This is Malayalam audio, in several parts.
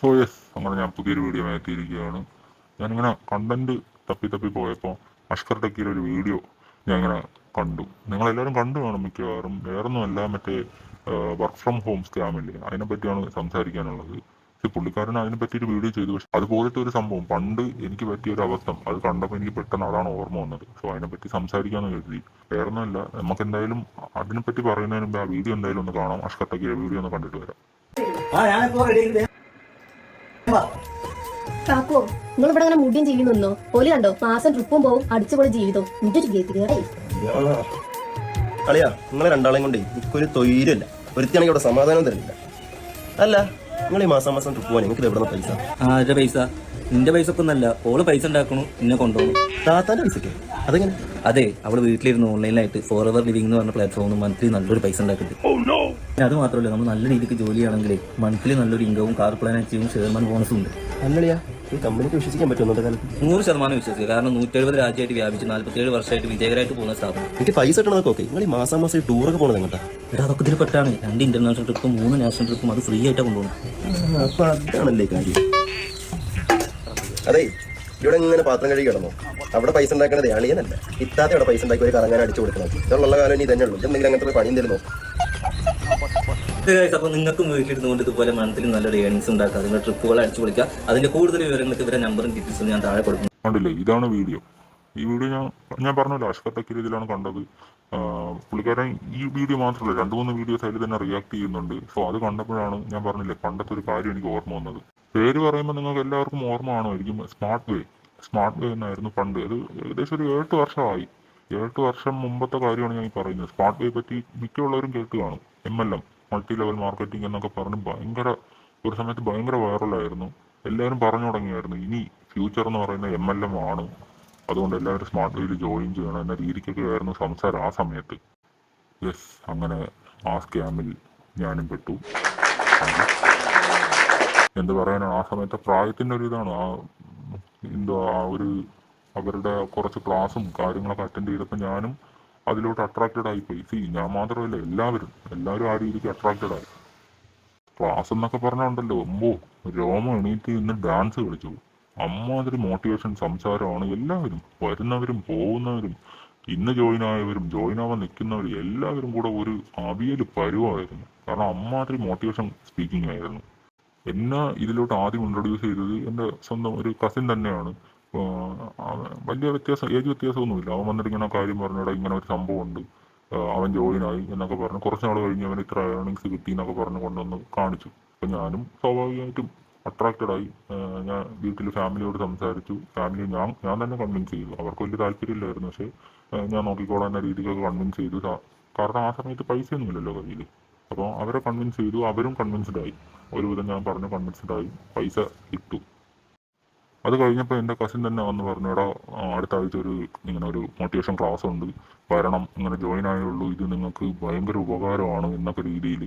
സോ യെസ്, അങ്ങനെ ഞാൻ പുതിയൊരു വീഡിയോ എത്തിയിരിക്കുകയാണ്. ഞാനിങ്ങനെ കണ്ടന്റ് തപ്പി പോയപ്പോൾ അഷ്കർ ടെക്കിയുടെ ഒരു വീഡിയോ ഞാൻ ഇങ്ങനെ കണ്ടു. നിങ്ങളെല്ലാവരും കണ്ടു കാണും മിക്കവാറും. വേറൊന്നുമല്ല, മറ്റേ വർക്ക് ഫ്രം ഹോം സ്കാമില്ലേ, അതിനെപ്പറ്റിയാണ് സംസാരിക്കാനുള്ളത്. പക്ഷെ പുള്ളിക്കാരൻ അതിനെ പറ്റിയൊരു വീഡിയോ ചെയ്തു. പക്ഷെ അതുപോലത്തെ ഒരു സംഭവം പണ്ട് എനിക്ക് പറ്റിയൊരു അബദ്ധം, അത് കണ്ടപ്പോൾ എനിക്ക് പെട്ടെന്ന് അതാണ് ഓർമ്മ വന്നത്. സോ അതിനെപ്പറ്റി സംസാരിക്കാമെന്ന് കരുതി. വേറൊന്നുമല്ല, നമുക്ക് എന്തായാലും അതിനെപ്പറ്റി പറയുന്നതിന് മുമ്പ് ആ വീഡിയോ എന്തായാലും ഒന്ന് കാണാം. അഷ്കർ ടെക്കിയുടെ വീഡിയോ ഒന്ന് കണ്ടിട്ട് വരാം. കാക്കോ, നിങ്ങൾ ഇവിടെ അങ്ങനെ മുടിയും ചെയ്യുന്നോ? പോലി കണ്ടോ, മാസം ട്രിപ്പും പോവും, അടിച്ചുപൊളി ജീവിതവും. എന്തൊരു ഗതികേടേ. അളിയാ, നിങ്ങളെ രണ്ടാളെയും കൊണ്ടേ എനിക്കൊരു തൊഴിലില്ല. ഒരുത്തിയാണെങ്കിൽ ഇവിടെ സമാധാനം തരുന്നില്ല. അല്ല, നിങ്ങൾ ഈ മാസം ട്രിപ്പ് പോകാൻ നിങ്ങൾക്ക് എവിടെ പൈസ? ആരുടെ പൈസ? നിന്റെ പൈസ ഒക്കെ ഒന്നല്ല, ഓള് പൈസ ഉണ്ടാക്കണു, എന്നെ കൊണ്ടുപോകണം. താത്താന്റെ പൈസക്ക് അതെങ്ങനെ? അതെ, അവള് വീട്ടിലിരുന്ന് ഓൺലൈനായിട്ട് ഫോർ എവർ ലിവിംഗ് എന്ന് പറഞ്ഞ പ്ലാറ്റ്ഫോമിൽ മന്ത്ലി നല്ലൊരു പൈസ ഉണ്ടാക്കുന്നുണ്ട്. അത് മാത്രമല്ല, നമ്മൾ നല്ല രീതിക്ക് ജോലിയാണെങ്കിൽ മന്ത്ലി നല്ലൊരു ഇൻകവും കാർ പ്ലാൻ അച്ചീവും ഷെയർമാൻ ബോണസും ഉണ്ട്. അല്ലളിയാ, ഈ കമ്പനിക്ക് വിശ്വസിക്കാൻ പറ്റും ഇന്നത്തെ കാലത്ത്? 100% വിശ്വസിക്കുക. കാരണം 170 രാജ്യമായിട്ട് വ്യാപിച്ച് 47 വർഷമായിട്ട് വിജയകരമായിട്ട് പോകുന്ന സ്ഥാപനം. എനിക്ക് പൈസ കിട്ടണതൊക്കെ ഓക്കെ. നിങ്ങൾ ഈ മാസം ടൂറൊക്കെ പോകണത് എങ്ങോട്ടാ? ഇവിടെ അതൊക്കെ ഇതിൽ പെട്ടാണ്. 2 ഇന്റർനാഷണൽ ട്രിപ്പും 3 നാഷണൽ ട്രിപ്പും അത് ഫ്രീ ആയിട്ടാണ് കൊണ്ടുപോകുന്നത്. അപ്പൊ അതാണല്ലേ കാര്യം. അതെ, ഇവിടെ ഇങ്ങനെ പാത്രം കഴുകി കിടന്നു. അവിടെ പൈസ ഉണ്ടാക്കണത് അളിയനല്ല, ഇത്താത്ത ഇവിടെ പൈസ ഉണ്ടാക്കി ഒരു കറങ്ങാൻ അടിച്ചു കൊടുക്കണം. ഇതുള്ള കാലം ഇനി തന്നെ ഉള്ളൂ. എന്തെങ്കിലും അങ്ങനത്തെ പണി തരുന്നു. അപ്പൊ നിങ്ങൾക്കും വീട്ടിലിരുന്നുകൊണ്ട് ഇതുപോലെ മന്ത്ലി നല്ലൊരു ഏണിങ്സ് ഉണ്ടാക്കുക, അതിന്റെ ട്രിപ്പുകൾ അടിച്ചു പൊളിക്കുക. അതിന്റെ കൂടുതൽ വിവരങ്ങൾക്ക് ഇവരെ നമ്പറും ഡീറ്റെയിൽസും ഞാൻ താഴെ കൊടുക്കും. കണ്ടില്ലേ, ഇതാണ് വീഡിയോ. ഈ വീഡിയോ ഞാൻ പറഞ്ഞല്ലോ, അഷ്കർ ടെക്കിൽ ഇതിലാണ് കണ്ടത്. പുള്ളിക്കാരൻ ഈ വീഡിയോ മാത്രമല്ല 2-3 വീഡിയോസ് അതിൽ തന്നെ റിയാക്ട് ചെയ്യുന്നുണ്ട്. സോ അത് കണ്ടപ്പോഴാണ് ഞാൻ പറഞ്ഞില്ലേ, പണ്ടത്തെ ഒരു കാര്യം എനിക്ക് ഓർമ്മ വന്നത്. പേര് പറയുമ്പോൾ നിങ്ങൾക്ക് എല്ലാവർക്കും ഓർമ്മ കാണുമായിരിക്കും. സ്മാർട്ട് വേ എന്നായിരുന്നു പണ്ട്. അത് ഏകദേശം ഒരു 8 വർഷമായി. 8 വർഷം മുമ്പത്തെ കാര്യമാണ് ഞാൻ ഈ പറയുന്നത്. സ്മാർട്ട് വേ പറ്റി മിക്കുള്ളവരും കേട്ട് കാണും. MLM, മൾട്ടി ലെവൽ മാർക്കറ്റിംഗ് എന്നൊക്കെ പറഞ്ഞ് ഒരു സമയത്ത് ഭയങ്കര വൈറലായിരുന്നു. എല്ലാവരും പറഞ്ഞു തുടങ്ങിയായിരുന്നു, ഇനി ഫ്യൂച്ചർ എന്ന് പറയുന്നത് MLM ആണ്, അതുകൊണ്ട് എല്ലാവരും സ്മാർട്ട് വേയിൽ ജോയിൻ ചെയ്യണം എന്ന രീതിക്കൊക്കെ ആയിരുന്നു സംസാരം ആ സമയത്ത്. യെസ്, അങ്ങനെ ആ സ്കാമിൽ ഞാനും പെട്ടു. എന്ത് പറയാനാണ്, ആ സമയത്തെ പ്രായത്തിൻ്റെ ഒരു ഇതാണ്. അവരുടെ കുറച്ച് ക്ലാസ്സും കാര്യങ്ങളൊക്കെ അറ്റൻഡ് ചെയ്തപ്പോൾ ഞാനും അതിലോട്ട് അട്രാക്റ്റഡ് ആയിപ്പോയി. ഞാൻ മാത്രമല്ല, എല്ലാവരും ആ രീതിക്ക് അട്രാക്റ്റഡ് ആയി. ക്ലാസ് എന്നൊക്കെ പറഞ്ഞുണ്ടല്ലോ, രോമം എണീറ്റ് ഇന്ന് ഡാൻസ് കളിച്ചു. അമ്മാതിരി മോട്ടിവേഷൻ സംസാരമാണ്. എല്ലാവരും, വരുന്നവരും പോകുന്നവരും, ഇന്ന് ജോയിൻ ആയവരും ജോയിൻ ആവാൻ നിൽക്കുന്നവരും എല്ലാവരും കൂടെ ഒരു അവിയല് പരുവായിരുന്നു. കാരണം അമ്മാതിരി മോട്ടിവേഷൻ സ്പീക്കിംഗ് ആയിരുന്നു. എന്നെ ഇതിലോട്ട് ആദ്യം ഇൻട്രൊഡ്യൂസ് ചെയ്തത് എൻ്റെ സ്വന്തം ഒരു കസിൻ തന്നെയാണ്. വലിയ ഏജ് വ്യത്യാസമൊന്നുമില്ല. അവൻ വന്നിട്ട് ഇങ്ങനെ കാര്യം പറഞ്ഞിട ഇങ്ങനെ ഒരു സംഭവം ഉണ്ട്, അവൻ ജോയിൻ ആയി എന്നൊക്കെ പറഞ്ഞ് കുറച്ച് നാൾ കഴിഞ്ഞ് അവന് ഇത്ര ഏർണിങ്സ് കിട്ടി എന്നൊക്കെ പറഞ്ഞ് കൊണ്ടുവന്ന് കാണിച്ചു. അപ്പം ഞാനും സ്വാഭാവികമായിട്ടും അട്രാക്റ്റഡ് ആയി. ഞാൻ വീട്ടിൽ ഫാമിലിയോട് സംസാരിച്ചു. ഫാമിലി ഞാൻ തന്നെ കൺവിൻസ് ചെയ്തു. അവർക്ക് വലിയ താല്പര്യമില്ലായിരുന്നു, പക്ഷേ ഞാൻ നോക്കിക്കോളാൻ എന്ന രീതിക്കൊക്കെ കൺവിൻസ് ചെയ്തു. കാരണം ആ സമയത്ത് പൈസയൊന്നുമില്ലല്ലോ കയ്യിൽ. അപ്പോൾ അവരെ കൺവിൻസ് ചെയ്തു. അവരും കൺവിൻസ്ഡ് ആയി. ഒരുവിധം ഞാൻ പറഞ്ഞു കൺവിൻസ്ഡ് ആയി. പൈസ ഇട്ടു. അത് കഴിഞ്ഞപ്പോൾ എൻ്റെ കസിൻ തന്നെ വന്ന് പറഞ്ഞു, എടാ അടുത്ത ആഴ്ച ഇങ്ങനെ ഒരു മോട്ടിവേഷൻ ക്ലാസ് ഉണ്ട്, വരണം, ഇങ്ങനെ ജോയിൻ ആയുള്ളൂ, ഇത് നിങ്ങൾക്ക് ഭയങ്കര ഉപകാരമാണ് എന്നൊക്കെ രീതിയിൽ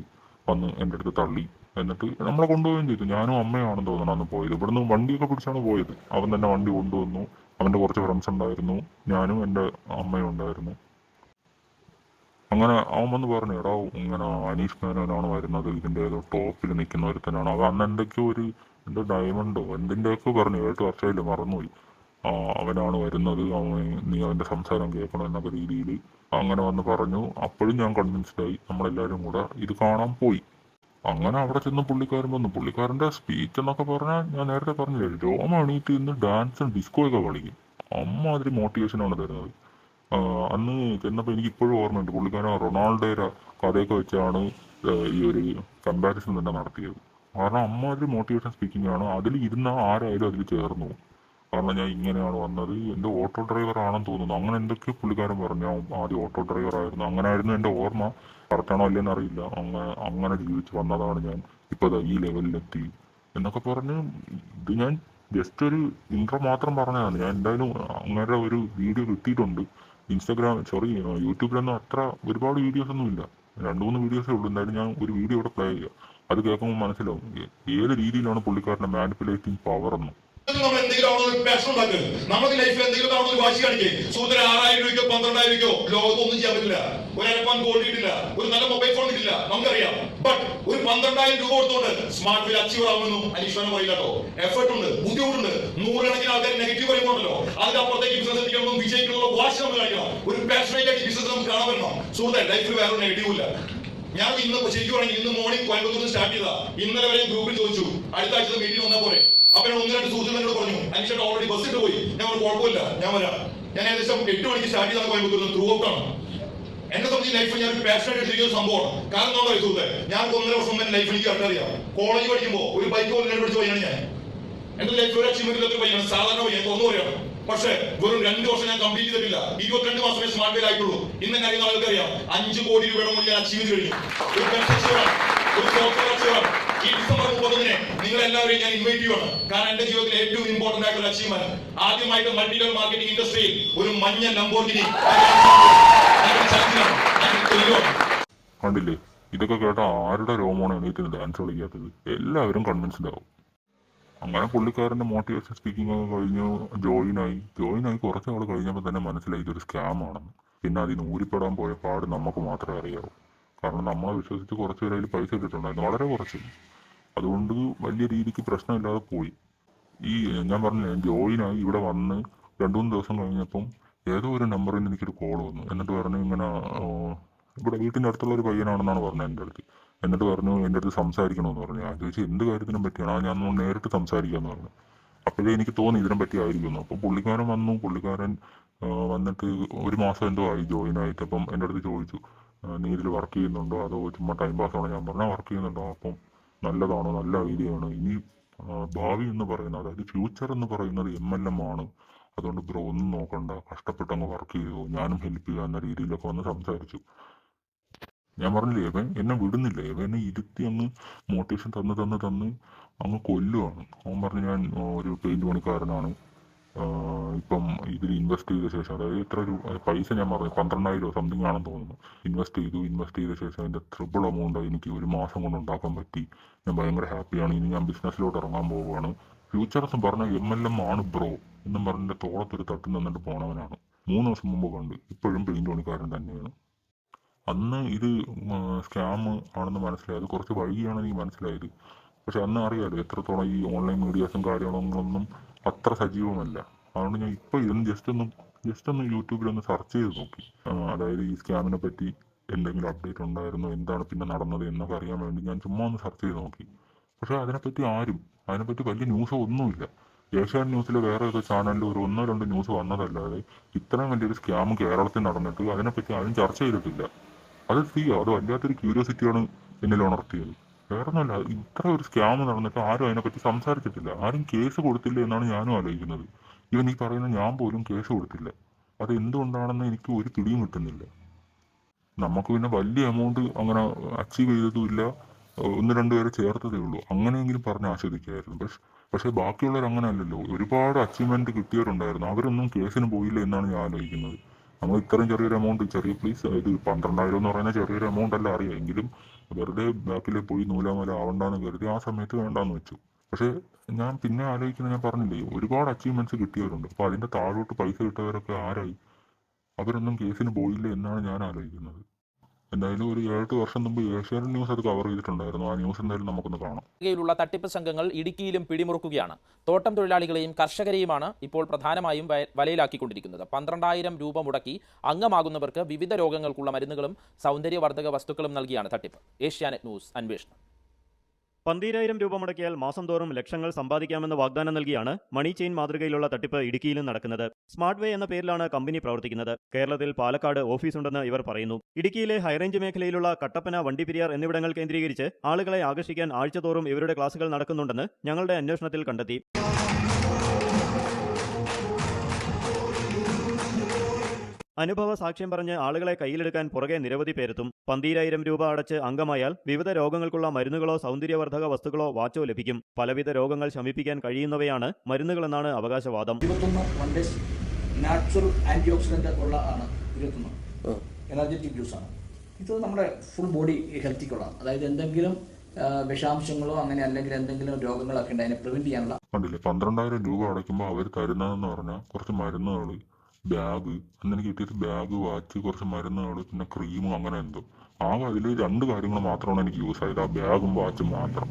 വന്ന് എൻ്റെ അടുത്ത് തള്ളി. എന്നിട്ട് നമ്മളെ കൊണ്ടുപോവുകയും ചെയ്തു. ഞാനും അമ്മയാണെന്ന് തോന്നണം അന്ന് പോയത്. ഇവിടുന്ന് വണ്ടിയൊക്കെ പിടിച്ചാണ് പോയത്. അവൻ തന്നെ വണ്ടി കൊണ്ടുവന്നു. അവൻ്റെ കുറച്ച് ഫ്രണ്ട്സ് ഉണ്ടായിരുന്നു, ഞാനും എൻ്റെ അമ്മയും ഉണ്ടായിരുന്നു. അങ്ങനെ അവൻ വന്ന് പറഞ്ഞു, എടാ ഇങ്ങനെ അനീഷ് മേനോനാണ് വരുന്നത്, ഇതിൻ്റെ ഏതോ ടോപ്പിൽ നിൽക്കുന്ന ഒരുത്തനാണ്. അവൻ അന്ന് എന്തൊക്കെയോ എന്തോ ഡയമണ്ടോ എന്തിൻ്റെയൊക്കെ പറഞ്ഞു, 7 വർഷമായില്ല, മറന്നുപോയി. അവനാണ് വരുന്നത്, നീ അവൻ്റെ സംസാരം കേൾക്കണം എന്നൊക്കെ രീതിയിൽ അങ്ങനെ വന്ന് പറഞ്ഞു. അപ്പോഴും ഞാൻ കൺവിൻസ്ഡ് ആയി. നമ്മളെല്ലാവരും കൂടെ ഇത് കാണാൻ പോയി. അങ്ങനെ അവിടെ ചെന്ന് പുള്ളിക്കാരൻ വന്നു. പുള്ളിക്കാരൻ്റെ സ്പീച്ച് എന്നൊക്കെ പറഞ്ഞാൽ ഞാൻ നേരത്തെ പറഞ്ഞില്ലേ, രോമം എണീറ്റ് ഇന്ന് ഡാൻസും ഡിസ്കോയൊക്കെ കളിക്കും. അമ്മാതിരി മോട്ടിവേഷനാണ് തരുന്നത്. അന്ന് ചെന്നപ്പോൾ എനിക്ക് ഇപ്പോഴും ഓർമ്മയുണ്ട്, പുള്ളിക്കാരൻ റൊണാൾഡോയുടെ കഥയൊക്കെ വെച്ചാണ് ഈ ഒരു കമ്പാരിസൺ തന്നെ നടത്തിയത്. കാരണം അമ്മാതിരി മോട്ടിവേഷൻ സ്പീക്കിംഗ് ആണ്. അതിൽ ഇരുന്ന ആരായാലും അതിൽ ചേർന്നു. കാരണം ഞാൻ ഇങ്ങനെയാണ് വന്നത്, എൻ്റെ ഓട്ടോ ഡ്രൈവർ ആണെന്ന് തോന്നുന്നു, അങ്ങനെ എന്തൊക്കെയോ പുള്ളിക്കാരൻ പറഞ്ഞു. ആദ്യം ഓട്ടോ ഡ്രൈവർ ആയിരുന്നു, അങ്ങനെയായിരുന്നു എൻ്റെ ഓർമ്മ. കറക്റ്റാണോ അല്ലേന്ന് അറിയില്ല. അങ്ങനെ ജീവിച്ച് വന്നതാണ് ഞാൻ, ഇപ്പോൾ ഈ ലെവലിലെത്തി എന്നൊക്കെ പറഞ്ഞ്. ഇത് ഞാൻ ജസ്റ്റ് ഒരു ഇൻട്രോ മാത്രം പറഞ്ഞതാണ്. ഞാൻ എന്തായാലും അങ്ങനെ ഒരു വീഡിയോ കിട്ടിയിട്ടുണ്ട്. യൂട്യൂബിലൊന്നും അത്ര ഒരുപാട് വീഡിയോസ് ഒന്നും ഇല്ല, 2-3 വീഡിയോസേ ഉള്ളൂ. എന്തായാലും ഞാൻ ഒരു വീഡിയോ ഇവിടെ പ്ലേ ചെയ്യുക. അത് കേൾക്കുമ്പോൾ മനസ്സിലാവും ഏത് രീതിയിലാണ് പുള്ളിക്കാരൻ്റെ മാനിപ്പുലേറ്റിംഗ് പവർ എന്ന്. നമ്മൾ എന്തെങ്കിലും പാഷൻ ഉണ്ടാക്കുക, നമ്മുടെ ലൈഫിൽ എന്തെങ്കിലും ഒരു വാശി കാണിക്കേ. സുഹൃത്തിന് 6000 രൂപയ്ക്കോ 12,000 രൂപയ്ക്കോ ലോകത്തൊന്നും ചെയ്യാൻ പറ്റില്ല. ഒരു അരപ്പാൻ ഗോൾഡ് കിട്ടില്ല, ഒരു നല്ല മൊബൈൽ ഫോൺ കിട്ടില്ല. നമുക്കറിയാം ബട്ട് ഒരു 12,000 രൂപ കൊടുത്തോണ്ട് സ്മാർട്ട് വിൽ അച്ചീവർ ആവുമെന്നും അനീഷ്മാനം പറയില്ല കേട്ടോ. എഫർട്ട് ഉണ്ട്, ബുദ്ധിമുട്ടുണ്ട്, നൂറുകണക്കിന് ആൾക്കാർ നെഗറ്റീവ് പറയുമ്പോണ്ടല്ലോ അതിന്റെ അപ്പുറത്തേക്ക് ബിസിനസ് എത്തിക്കണം, വിജയിക്കണം, വാശി നമ്മൾ കാണിക്കണം. ഒരു പാഷനേറ്റ് ആയിട്ട് ബിസിനസ് നമുക്ക് കാണാൻ പറ്റണം. സുഹൃത്തെ, ലൈഫിൽ വേറെ നെഗറ്റീവ് ഇല്ല. ഞാൻ ഇന്ന് ശരിക്കും പറഞ്ഞാൽ ഇന്ന് മോർണിംഗ് കോയമ്പത്തൂർ സ്റ്റാർട്ട് ചെയ്താ. ഇന്നലെ വരെ ഗ്രൂപ്പിൽ ചോദിച്ചു അടുത്ത ആഴ്ച മീറ്റിംഗ് വന്നാൽ പോലെ. അപ്പൊ ഞാൻ 1-2 സുഹൃത്തുക്കൾ എന്നോട് പറഞ്ഞു അനീഷേട്ട ഓൾറെഡി ബസ് ഇട്ട് പോയി. ഞാൻ ഒരു കുഴപ്പമില്ല, ഞാൻ വരാം. ഞാൻ ഏകദേശം 8 മണിക്ക് സ്റ്റാർട്ട് ചെയ്താണ് കോയമ്പത്തൂർ ത്രൂ ഔട്ട് ആണ്. എന്നെ സംബന്ധിച്ച് ലൈഫിൽ ഞാൻ പാഷനായിട്ട് എടുത്തിരിക്കുന്ന സംഭവമാണ്. കാരണം എന്താ പറയുക സുഹൃത്തെ, ഞാൻ 1.5 വർഷം മുമ്പ് ലൈഫ് എനിക്ക് അറിയാം. കോളേജ് പഠിക്കുമ്പോൾ ഒരു ബൈക്ക് പോലെ പഠിച്ച പയ്യാണ് ഞാൻ. എന്റെ ലൈഫ് ഒരു അച്ചീവ്മെന്റ് ഇല്ലാത്ത പയ്യാണ്, സാധാരണ പയ്യൻ, തുറന്നു പറയാണ്. പക്ഷേ വെറും 2 വർഷം ഞാൻ കംപ്ലീറ്റ് ചെയ്തിട്ടില്ല. 22 മാസമേ സ്മാർട്ട് വെയിൽ ആയിട്ടുള്ളൂ. ഇന്ന് എന്നെ അറിയുന്ന ആൾക്കറിയാം 5 കോടി രൂപയുടെ മുന്നിൽ ഞാൻ അച്ചീവ് ചെയ്ത് കഴിഞ്ഞു. ഒരു പെൻഷൻ, ഒരു സോഫ്റ്റ്വെയർ അച്ചീവറാണ്. ഈ ഡിസംബർ 30-ന് നിങ്ങൾ എല്ലാവരെയും ഞാൻ ഇൻവൈറ്റ് ചെയ്യുകയാണ്. കാരണം എന്റെ ജീവിതത്തിൽ ഏറ്റവും ഇമ്പോർട്ടന്റ് ആയിട്ടുള്ള അച്ചീവ്മെന്റ്, ആദ്യമായിട്ട് മൾട്ടി ലെവൽ മാർക്കറ്റിംഗ് ഇൻഡസ്ട്രിയിൽ ഒരു മഞ്ഞ ലംബോർഗിനി. കണ്ടില്ലേ, ഇതൊക്കെ കേട്ട ആരുടെ രോമമാണ് എണീറ്റിന് ഡാൻസ് കളിക്കാത്തത്? എല്ലാവരും കൺവിൻസ്ഡ് ആവും. അങ്ങനെ പുള്ളിക്കാരൻ്റെ മോട്ടിവേഷൻ സ്പീക്കിംഗ് ഒക്കെ കഴിഞ്ഞ് ജോയിനായി കുറച്ച് നാൾ കഴിഞ്ഞപ്പോൾ തന്നെ മനസ്സിലായി ഇതൊരു സ്കാം ആണെന്ന്. പിന്നെ അതിന് ഊരിപ്പെടാൻ പോയ പാട് നമുക്ക് മാത്രമേ അറിയാവൂ. കാരണം നമ്മളെ വിശ്വസിച്ച് കുറച്ച് പേര് അതിൽ പൈസ ഇട്ടിട്ടുണ്ടായിരുന്നു, വളരെ കുറച്ച്. അതുകൊണ്ട് വലിയ രീതിക്ക് പ്രശ്നമില്ലാതെ പോയി. ഞാൻ പറഞ്ഞില്ലേ, ജോയിനായി ഇവിടെ വന്ന് 2-3 ദിവസം കഴിഞ്ഞപ്പം ഏതോ ഒരു നമ്പറിൽ നിന്ന് എനിക്കൊരു കോൾ വന്നു. എന്നിട്ട് പറഞ്ഞു ഇങ്ങനെ ഇവിടെ വീട്ടിൻ്റെ അടുത്തുള്ള ഒരു പയ്യനാണെന്നാണ് പറഞ്ഞത് എൻ്റെ അടുത്ത്. എന്നിട്ട് പറഞ്ഞു എൻ്റെ അടുത്ത് സംസാരിക്കണമെന്ന് പറഞ്ഞു. ഞാൻ ചോദിച്ചു എന്ത് കാര്യത്തിനെ പറ്റിയാണ്? ഞാൻ നേരിട്ട് സംസാരിക്കാമെന്ന് പറഞ്ഞു. അപ്പോഴേ എനിക്ക് തോന്നി ഇതിനെ പറ്റി ആയിരിക്കുന്നു. അപ്പോൾ പുള്ളിക്കാരൻ വന്നിട്ട് 1 മാസം എന്തോ ആയി ജോയിനായിട്ട്. അപ്പം എൻ്റെ അടുത്ത് ചോദിച്ചു നീ ഇതിൽ വർക്ക് ചെയ്യുന്നുണ്ടോ അതോ ചുമ്മാ ടൈം പാസ്സാണോ? ഞാൻ പറഞ്ഞാൽ വർക്ക് ചെയ്യുന്നുണ്ടോ. അപ്പം നല്ലതാണോ, നല്ല ഐഡിയ ആണ്. ഇനി ഭാവി എന്ന് പറയുന്നത്, അതായത് ഫ്യൂച്ചർ എന്ന് പറയുന്നത് MLM ആണ്. അതുകൊണ്ട് ബ്രോ ഒന്നും നോക്കണ്ട, കഷ്ടപ്പെട്ടങ്ങ് വർക്ക് ചെയ്തു, ഞാനും ഹെൽപ്പ് ചെയ്യുക എന്ന രീതിയിലൊക്കെ വന്ന് സംസാരിച്ചു. ഞാൻ പറഞ്ഞില്ലേ, ഇവൻ എന്നെ വിടുന്നില്ല. ഇവനെ ഇരുത്തി അങ്ങ് മോട്ടിവേഷൻ തന്ന് അങ്ങ് കൊല്ലുവാണ്. അവൻ പറഞ്ഞു ഞാൻ ഒരു പെയിന്റ് പണിക്കാരനാണ്, ഇപ്പം ഇതിൽ ഇൻവെസ്റ്റ് ചെയ്ത ശേഷം, അതായത് എത്ര പൈസ ഞാൻ പറഞ്ഞു 12,000 സംതിങ് ആണെന്ന് തോന്നുന്നു. ഇൻവെസ്റ്റ് ചെയ്ത ശേഷം അതിൻ്റെ ട്രിപ്പിൾ എമൗണ്ട് എനിക്ക് 1 മാസം കൊണ്ട് ഉണ്ടാക്കാൻ പറ്റി. ഞാൻ ഭയങ്കര ഹാപ്പിയാണ്. ഇനി ഞാൻ ബിസിനസ്സിലോട്ട് ഇറങ്ങാൻ പോവുകയാണ്. ഫ്യൂച്ചർസ് പറഞ്ഞ MLM ആണ് ബ്രോ എന്നും പറഞ്ഞിട്ട് തോളത്തൊരു തട്ടി നിന്നിട്ട് പോണവനാണ്. 3 ദിവസം മുമ്പ് കണ്ട്. ഇപ്പോഴും പെയിന്റ് പണിക്കാരൻ തന്നെയാണ്. അന്ന് ഇത് സ്കാം ആണെന്ന് മനസ്സിലായത് കുറച്ച് വൈകിയാണ് എനിക്ക് മനസ്സിലായത്. പക്ഷെ അന്ന് അറിയാലോ എത്രത്തോളം ഈ ഓൺലൈൻ മീഡിയാസും കാര്യങ്ങളൊന്നും അത്ര സജീവമല്ല. അതുകൊണ്ട് ഞാൻ ഇപ്പോൾ ഇതൊന്ന് ജസ്റ്റ് ഒന്ന് യൂട്യൂബിലൊന്ന് സെർച്ച് ചെയ്ത് നോക്കി. അതായത് ഈ സ്കാമിനെ പറ്റി എന്തെങ്കിലും അപ്ഡേറ്റ് ഉണ്ടായിരുന്നോ, എന്താണ് പിന്നെ നടന്നത് എന്നൊക്കെ അറിയാൻ വേണ്ടി ഞാൻ ചുമ്മാ ഒന്ന് സെർച്ച് ചെയ്ത് നോക്കി. പക്ഷെ അതിനെപ്പറ്റി വലിയ ന്യൂസോ ഒന്നുമില്ല. ഏഷ്യാനെറ്റ് ന്യൂസിലെ വേറെ ഏതോ ചാനലിൽ ഒരു 1-2 ന്യൂസ് വന്നതല്ലാതെ ഇത്രയും വലിയൊരു സ്കാം കേരളത്തിൽ നടന്നിട്ട് അതിനെപ്പറ്റി ആരും ചർച്ച ചെയ്തിട്ടില്ല. അത് വല്ലാത്തൊരു ക്യൂരിയോസിറ്റിയാണ് എന്നിൽ ഉണർത്തിയത്. വേറൊന്നുമല്ല, ഇത്ര ഒരു സ്കാം നടന്നിട്ട് ആരും അതിനെപ്പറ്റി സംസാരിച്ചിട്ടില്ല. ആരും കേസ് കൊടുത്തില്ല എന്നാണ് ഞാനും ആലോചിക്കുന്നത്. ഇവൻ ഈ പറയുന്ന ഞാൻ പോലും കേസ് കൊടുത്തില്ല. അത് എന്തുകൊണ്ടാണെന്ന് എനിക്ക് ഒരു പിടിയും കിട്ടുന്നില്ല. നമുക്ക് പിന്നെ വലിയ എമൗണ്ട് അങ്ങനെ അച്ചീവ് ചെയ്തതുമില്ല, 1-2 പേരെ ചേർത്തതേ ഉള്ളൂ. അങ്ങനെയെങ്കിലും പറഞ്ഞ് ആസ്വദിക്കായിരുന്നു. പക്ഷേ ബാക്കിയുള്ളവർ അങ്ങനെ അല്ലല്ലോ. ഒരുപാട് അച്ചീവ്മെന്റ് കിട്ടിയവരുണ്ടായിരുന്നു. അവരൊന്നും കേസിന് പോയില്ല എന്നാണ് ഞാൻ ആലോചിക്കുന്നത്. നമ്മൾ ഇത്രയും ചെറിയൊരു എമൗണ്ട്, പ്ലീസ്, ഇത് 12,000 എന്ന് പറയുന്ന ചെറിയൊരു എമൗണ്ട് അല്ല, അറിയാം. എങ്കിലും വെറുതെ ബാക്കിൽ പോയി നൂലാമല ആവണ്ടെന്ന് കരുതി ആ സമയത്ത് വേണ്ടാന്ന് വെച്ചു. പക്ഷേ ഞാൻ പിന്നെ ആലോചിക്കുന്നത്, ഞാൻ പറഞ്ഞില്ലേ, ഒരുപാട് അച്ചീവ്മെന്റ്സ് കിട്ടിയവരുണ്ട്. അപ്പോൾ അതിന്റെ താഴോട്ട് പൈസ കിട്ടവരൊക്കെ ആരായി? അവരൊന്നും കേസിന് പോയില്ല എന്നാണ് ഞാൻ ആലോചിക്കുന്നത്. എന്തായാലും ഒരു 7 വർഷം മുമ്പ് ഏഷ്യാനെറ്റ് ന്യൂസ് അത് കവർ ചെയ്തിട്ടുണ്ടായിരുന്നു. ആ ന്യൂസ് എന്തായാലും നമുക്കൊന്ന് കാണാം. യിലുള്ള തട്ടിപ്പ് സംഘങ്ങൾ ഇടുക്കിയിലും പിടിമുറുക്കുകയാണ്. തോട്ടം തൊഴിലാളികളെയും കർഷകരെയുമാണ് ഇപ്പോൾ പ്രധാനമായും വലയിലാക്കിക്കൊണ്ടിരിക്കുന്നത്. 12,000 രൂപ മുടക്കി അംഗമാകുന്നവർക്ക് വിവിധ രോഗങ്ങൾക്കുള്ള മരുന്നുകളും സൗന്ദര്യവർദ്ധക വസ്തുക്കളും നൽകിയാണ് തട്ടിപ്പ്. ഏഷ്യാനെറ്റ് ന്യൂസ് അന്വേഷണം. 12,000 രൂപ മുടക്കിയാൽ മാസം തോറും ലക്ഷങ്ങൾ സമ്പാദിക്കാമെന്ന വാഗ്ദാനം നൽകിയാണ് മണി ചെയിൻ മാതൃകയിലുള്ള തട്ടിപ്പ് ഇടുക്കിയിലും നടക്കുന്നത്. സ്മാർട്ട് വേ എന്ന പേരിലാണ് കമ്പനി പ്രവർത്തിക്കുന്നത്. കേരളത്തിൽ പാലക്കാട് ഓഫീസുണ്ടെന്ന് ഇവർ പറയുന്നു. ഇടുക്കിയിലെ ഹൈറേഞ്ച് മേഖലയിലുള്ള കട്ടപ്പന, വണ്ടിപ്പെരിയാർ എന്നിവിടങ്ങൾ കേന്ദ്രീകരിച്ച് ആളുകളെ ആകർഷിക്കാൻ ആഴ്ചതോറും ഇവരുടെ ക്ലാസുകൾ നടക്കുന്നുണ്ടെന്ന് ഞങ്ങളുടെ അന്വേഷണത്തിൽ കണ്ടെത്തി. അനുഭവ സാക്ഷ്യം പറഞ്ഞ് ആളുകളെ കയ്യിലെടുക്കാൻ പുറകെ നിരവധി പേരെത്തും. 12,000 രൂപ അടച്ച് അംഗമായാൽ വിവിധ രോഗങ്ങൾക്കുള്ള മരുന്നുകളോ സൗന്ദര്യവർദ്ധക വസ്തുക്കളോ വാച്ചോ ലഭിക്കും. പലവിധ രോഗങ്ങൾ ശമിപ്പിക്കാൻ കഴിയുന്നവയാണ് മരുന്നുകളെന്നാണ് അവകാശവാദം. 21 നാച്ചുറൽ ആന്റി ഓക്സിഡന്റ് ഉള്ള ആണ് 21 എനർജറ്റിക് ജ്യൂസ് ആണ്. ഇത് നമ്മുടെ ഫുൾ ബോഡി ഹെൽത്തിക്കുള്ളതാണ്. അതായത് എന്തെങ്കിലും വിഷാംശങ്ങളോ അങ്ങനെ അല്ലെങ്കിൽ എന്തെങ്കിലും രോഗങ്ങളൊക്കെ ഉണ്ട് അതിനെ പ്രിവെന്റ് ചെയ്യാനുള്ള. കണ്ടില്ലേ, 12,000 രൂപ അടയ്ക്കുമ്പോൾ അവർ തരുന്നതെന്ന് പറഞ്ഞാൽ കുറച്ച് മരുന്നുകൾ, ബാഗ്, അന്ന് എനിക്ക് കിട്ടിയത് ബാഗ്, വാച്ച്, കുറച്ച് മരുന്നുകൾ, പിന്നെ ക്രീമും അങ്ങനെ എന്തോ. ആകെ അതിൽ 2 കാര്യങ്ങൾ മാത്രമാണ് എനിക്ക് യൂസ് ആയത്, ആ ബാഗും വാച്ചും മാത്രം.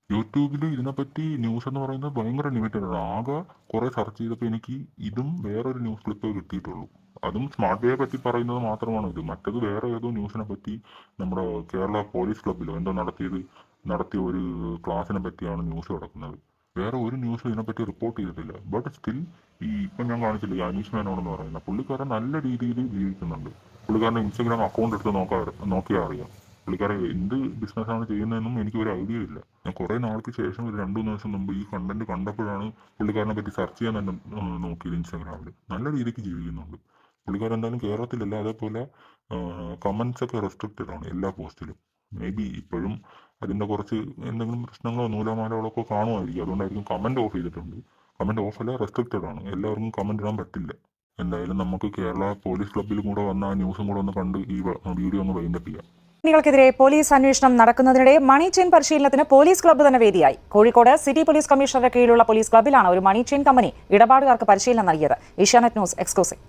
യൂട്യൂബിൽ ഇതിനെപ്പറ്റി ന്യൂസ് എന്ന് പറയുന്നത് ഭയങ്കര ലിമിറ്റഡ് ആണ്. ആകെ കുറെ സെർച്ച് ചെയ്തപ്പോൾ എനിക്ക് ഇതും വേറൊരു ന്യൂസ് ക്ലിപ്പേ കിട്ടിയിട്ടുള്ളൂ. അതും സ്മാർട്ട് വേയെ പറ്റി പറയുന്നത് മാത്രമാണ് ഇത്. മറ്റത് വേറെ ഏതോ ന്യൂസിനെ പറ്റി നമ്മുടെ കേരള പോലീസ് ക്ലബ്ബിലോ എന്തോ നടത്തിയ ഒരു ക്ലാസ്സിനെ പറ്റിയാണ് ന്യൂസ് കിടക്കുന്നത്. വേറെ ഒരു ന്യൂസും ഇതിനെപ്പറ്റി റിപ്പോർട്ട് ചെയ്തിട്ടില്ല. ബട്ട് സ്റ്റിൽ ഇപ്പം ഞാൻ കാണിച്ചില്ല, ഈ അനീഷ് മേനോൻ പറയുന്ന പുള്ളിക്കാരൻ നല്ല രീതിയിൽ ജീവിക്കുന്നുണ്ട്. പുള്ളിക്കാരൻ്റെ ഇൻസ്റ്റഗ്രാം അക്കൗണ്ട് എടുത്ത് നോക്കിയാൽ അറിയാം പുള്ളിക്കാരൻ എന്ത് ബിസിനസ്സാണ് ചെയ്യുന്നതെന്നും എനിക്ക് ഒരു ഐഡിയ ഇല്ല. ഞാൻ കുറേ നാൾക്ക് ശേഷം ഒരു 2-3 ദിവസം മുമ്പ് ഈ കണ്ടന്റ് കണ്ടപ്പോഴാണ് പുള്ളിക്കാരനെ പറ്റി സെർച്ച് ചെയ്യാൻ തന്നെ നോക്കിയത് ഇൻസ്റ്റഗ്രാമിൽ. നല്ല രീതിക്ക് ജീവിക്കുന്നുണ്ട് പുള്ളിക്കാരൻ. എന്തായാലും കേരളത്തിലല്ല, അതേപോലെ കമൻസ് ഒക്കെ റെസ്ട്രിക്റ്റഡ് ആണ് എല്ലാ പോസ്റ്റിലും. മേ ബി ഇപ്പോഴും അതിൻ്റെ കുറച്ച് എന്തെങ്കിലും പ്രശ്നങ്ങളോ നൂലാമാലകളോ ഒക്കെ കാണുമായിരിക്കും. അതുകൊണ്ടായിരിക്കും കമൻറ്റ് ഓഫ് ചെയ്തിട്ടുണ്ട്. കമൻറ്റ് ഓഫ് അല്ല, റെസ്ട്രിക്റ്റഡ് ആണ്. എല്ലാവർക്കും കമൻറ്റ് ഇടാൻ പറ്റില്ല. എന്തായാലും നമുക്ക് കേരള പോലീസ് ക്ലബ്ബിൽ കൂടെ വന്ന ആ ന്യൂസും കൂടെ ഒന്ന് കണ്ട് ഈ വീഡിയോ ഒന്ന് വൈൻഡപ്പ് ചെയ്യാം. ക്കെതിരെ പോലീസ് അന്വേഷണം നടക്കുന്നതിനിടെ മണി ചെയിൻ പരിശീലനത്തിന് പോലീസ് ക്ലബ്ബ് തന്നെ വേദിയായി. കോഴിക്കോട് സിറ്റി പോലീസ് കമ്മീഷണറുടെ കീഴിലുള്ള പോലീസ് ക്ലബ്ബിലാണ് ഒരു മണി ചെയിൻ കമ്പനി ഇടപാടുകാർക്ക് പരിശീലനം നൽകിയത്. Asianet news exclusive.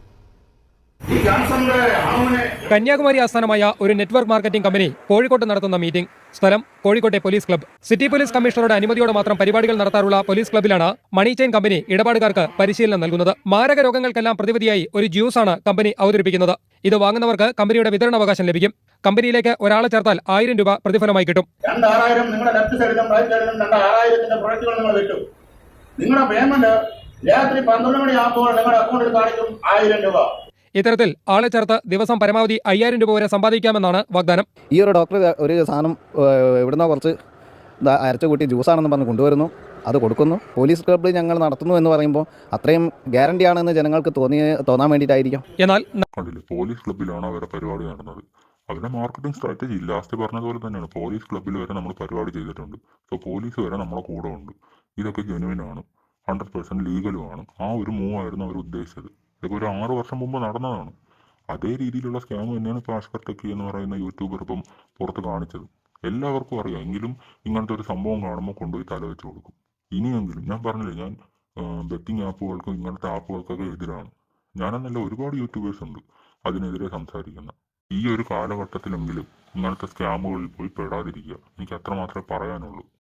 കന്യാകുമാരി ആസ്ഥാനമായ ഒരു നെറ്റ്വർക്ക് മാർക്കറ്റിംഗ് കമ്പനി കോഴിക്കോട്ട് നടത്തുന്ന മീറ്റിംഗ്. സ്ഥലം കോഴിക്കോട്ടെ പോലീസ് ക്ലബ്ബ്. സിറ്റി പോലീസ് കമ്മീഷണറുടെ അനുമതിയോടെ മാത്രം പരിപാടികൾ നടത്താറുള്ള പോലീസ് ക്ലബ്ബിലാണ് മണി ചെയിൻ കമ്പനി ഇടപാടുകാർക്ക് പരിശീലനം നൽകുന്നത്. മാരക രോഗങ്ങൾക്കെല്ലാം പ്രതിവിധിയായി ഒരു ജ്യൂസാണ് കമ്പനി അവതരിപ്പിക്കുന്നത്. ഇത് വാങ്ങുന്നവർക്ക് കമ്പനിയുടെ വിതരണാവകാശം ലഭിക്കും. കമ്പനിയിലേക്ക് ഒരാളെ ചേർത്താൽ 1000 രൂപ പ്രതിഫലമായി കിട്ടും. 6,000 നിങ്ങളുടെ ലെഫ്റ്റ് സൈഡിലും റൈറ്റ് സൈഡിലും 6,000ന്റെ പ്രൊഡക്റ്റുകൾ നിങ്ങൾ വെക്കും. നിങ്ങളുടെ പേയ്മെന്റ് രാത്രി 12 മണിയാകുമ്പോൾ നിങ്ങളുടെ അക്കൗണ്ടിൽ കാണിക്കും 1000 രൂപ. ഇത്തരത്തിൽ ആളെ ചേർത്ത് ദിവസം പരമാവധി 5000 രൂപ വരെ സമ്പാദിക്കാമെന്നാണ് വാഗ്ദാനം. ഈ ഒരു ഡോക്ടർ ഒരു സാധനം ഇവിടുന്ന് കുറച്ച് അരച്ചു കൂട്ടി ജ്യൂസാണെന്ന് പറഞ്ഞ് കൊണ്ടുവരുന്നു, അത് കൊടുക്കുന്നു. പോലീസ് ക്ലബ്ബ് ഞങ്ങൾ നടത്തുന്നു എന്ന് പറയുമ്പോൾ അത്രയും ഗ്യാരണ്ടി ആണെന്ന് ജനങ്ങൾക്ക് തോന്നാൻ വേണ്ടിയിട്ടായിരിക്കും. എന്നാൽ പോലീസ് ക്ലബ്ബിലാണ് അവരുടെ പരിപാടി നടന്നത്. അവരുടെ മാർക്കറ്റിംഗ് സ്ട്രാറ്റജി ലാസ്റ്റ് പറഞ്ഞതുപോലെ തന്നെയാണ്. പോലീസ് ക്ലബ്ബിൽ വരെ നമ്മൾ പരിപാടി ചെയ്തിട്ടുണ്ട്. സോ പോലീസ് വരെ നമ്മളെ കൂടെ ഉണ്ട്. ഇതൊക്കെ ജെനുവിനാണ്, 100% ലീഗലുമാണ്. ആ ഒരു മൂവായിരുന്നു അവർ ഉദ്ദേശിച്ചത്. ഇതൊക്കെ ഒരു 6 വർഷം മുമ്പ് നടന്നതാണ്. അതേ രീതിയിലുള്ള സ്കാം തന്നെയാണ് ഇപ്പോൾ ആഷ്കർ ടെക്കി എന്ന് പറയുന്ന യൂട്യൂബർ ഇപ്പം പുറത്ത് കാണിച്ചത്. എല്ലാവർക്കും അറിയാം. എങ്കിലും ഇങ്ങനത്തെ ഒരു സംഭവം കാണുമ്പോൾ കൊണ്ടുപോയി തല വെച്ച് കൊടുക്കും. ഇനിയെങ്കിലും ഞാൻ പറഞ്ഞില്ലേ, ഞാൻ ബെറ്റിംഗ് ആപ്പുകൾക്കും ഇങ്ങനത്തെ ആപ്പുകൾക്കൊക്കെ എതിരാണ്. ഞാനെന്നല്ല, ഒരുപാട് യൂട്യൂബേഴ്സ് ഉണ്ട് അതിനെതിരെ സംസാരിക്കുന്ന. ഈ ഒരു കാലഘട്ടത്തിലെങ്കിലും ഇങ്ങനത്തെ സ്കാമുകളിൽ പോയി പെടാതിരിക്കുക. എനിക്ക് അത്ര മാത്രമേ പറയാനുള്ളൂ.